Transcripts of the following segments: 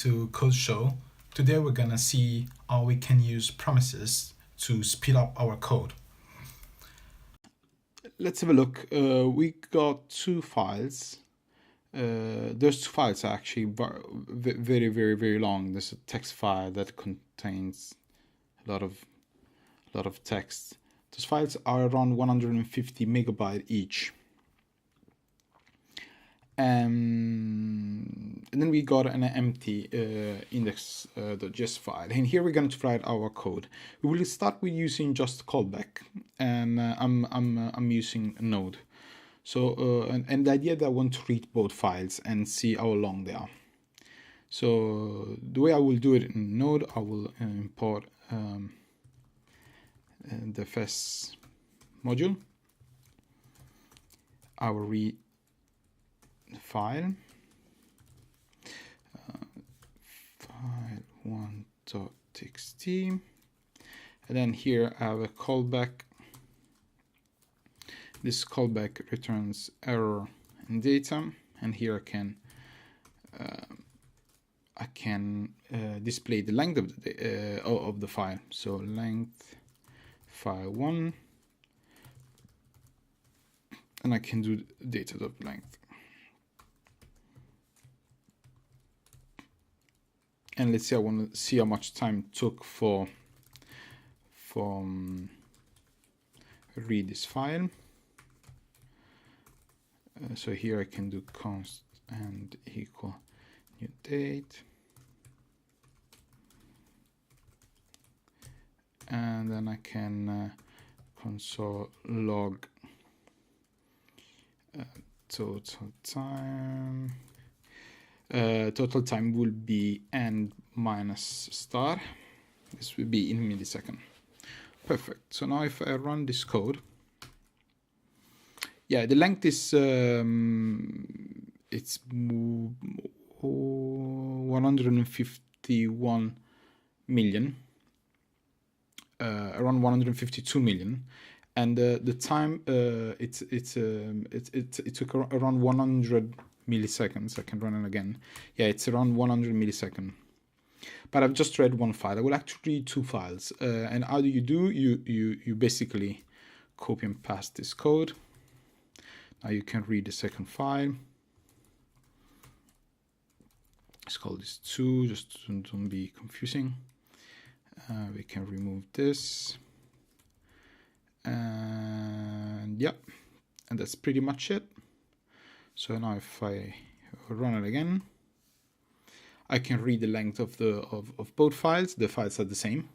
to Code Show. Today we're gonna see how we can use promises to speed up our code. Let's have a look. We got two files. Those two files are actually very long. There's a text file that contains a lot of text. Those files are around 150 megabytes each. And then we got an empty index.js file, and here we're going to write our code. We will start with using just callback, and I'm using Node. So and the idea that I want to read both files and see how long they are. So the way I will do it in Node, I will import the first module. I will read the file, file1.txt, and then here I have a callback. This callback returns error and data, and here I can display the length of the file. So length file1, and I can do data.length. And let's say I want to see how much time it took for read this file. So here I can do const and equal new date, and then I can console log total time. Total time will be n minus star. This will be in millisecond. Perfect. So now if I run this code, yeah, the length is it's 151 million, around 152 million, and the time it took around 100 milliseconds. I can run it again. Yeah, it's around 100 milliseconds. But I've just read one file. I will actually read two files. And how do? You basically copy and paste this code. Now you can read the second file. Let's call this 2, just don't be confusing. We can remove this. And yeah, and that's pretty much it. So now if I run it again, I can read the length of both files. The files are the same.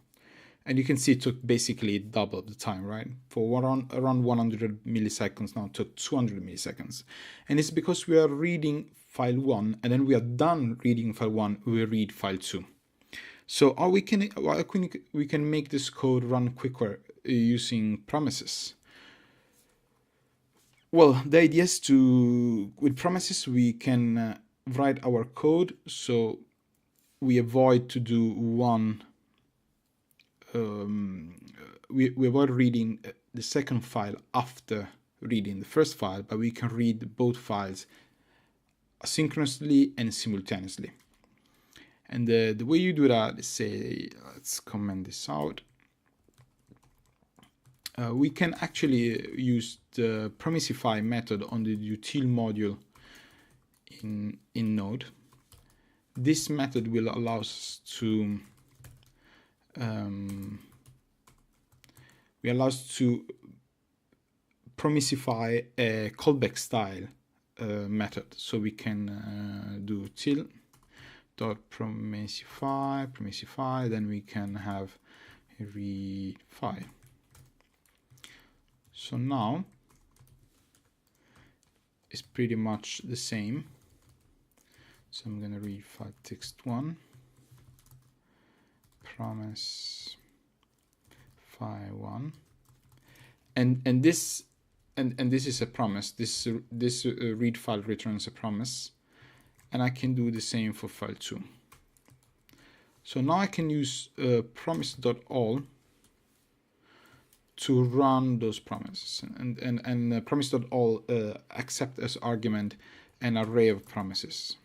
And you can see it took basically double the time, right? For around 100 milliseconds, now it took 200 milliseconds. And it's because we are reading file 1, and then we are done reading file 1, we read file 2. So we can make this code run quicker using promises. Well, the idea is with promises, we can write our code so we avoid to do one. We avoid reading the second file after reading the first file, but we can read both files asynchronously and simultaneously. And the way you do that is, say, let's comment this out. We can actually use the promisify method on the util module in Node. This method will allow us to promisify a callback style method. So we can do til.promisify, then we can have a read file. So now it's pretty much the same. So I'm going to read file text1, promise file1, and this is a promise. This read file returns a promise, and I can do the same for file 2. So now I can use promise.all to run those promises, and promise.all accept as argument an array of promises.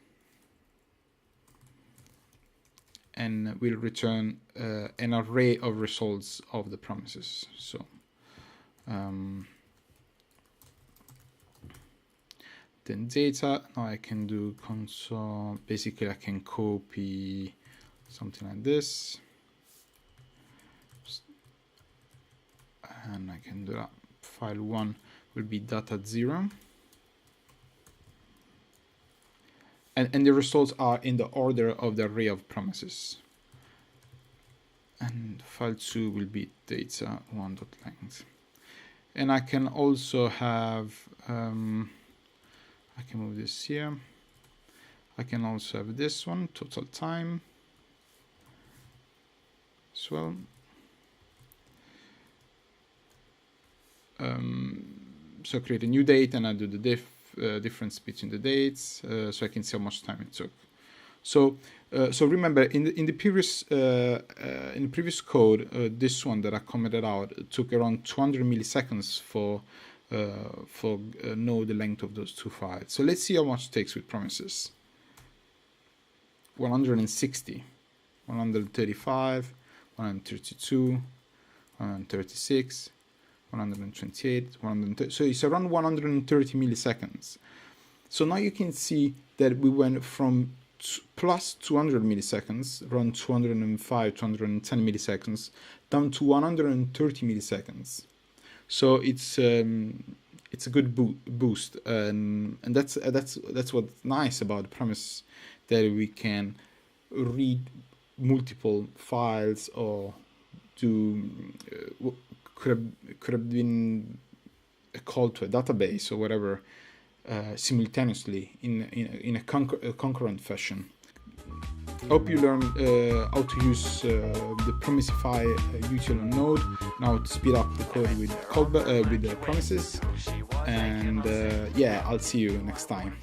and will return an array of results of the promises. So then data, now I can do console, basically I can copy something like this, and I can do that. File 1 will be data 0, and the results are in the order of the array of promises, and file 2 will be data 1.length. And I can also have I can move this here. I can also have this one, total time, as well. So create a new date, and I do the difference between the dates, so I can see how much time it took. So remember, in the previous code, this one that I commented out, it took around 200 milliseconds for know the length of those two files. So let's see how much it takes with promises. 160, 135, 132, 136, 128, 130. So it's around 130 milliseconds. So now you can see that we went from plus 200 milliseconds, around 205, 210 milliseconds, down to 130 milliseconds. So it's a good boost, and that's what's nice about the promise, that we can read multiple files, or do could have been a call to a database or whatever simultaneously in a concurrent fashion. Hope you learned how to use the Promisify util on Node, and how to speed up the code with the promises. And yeah, I'll see you next time.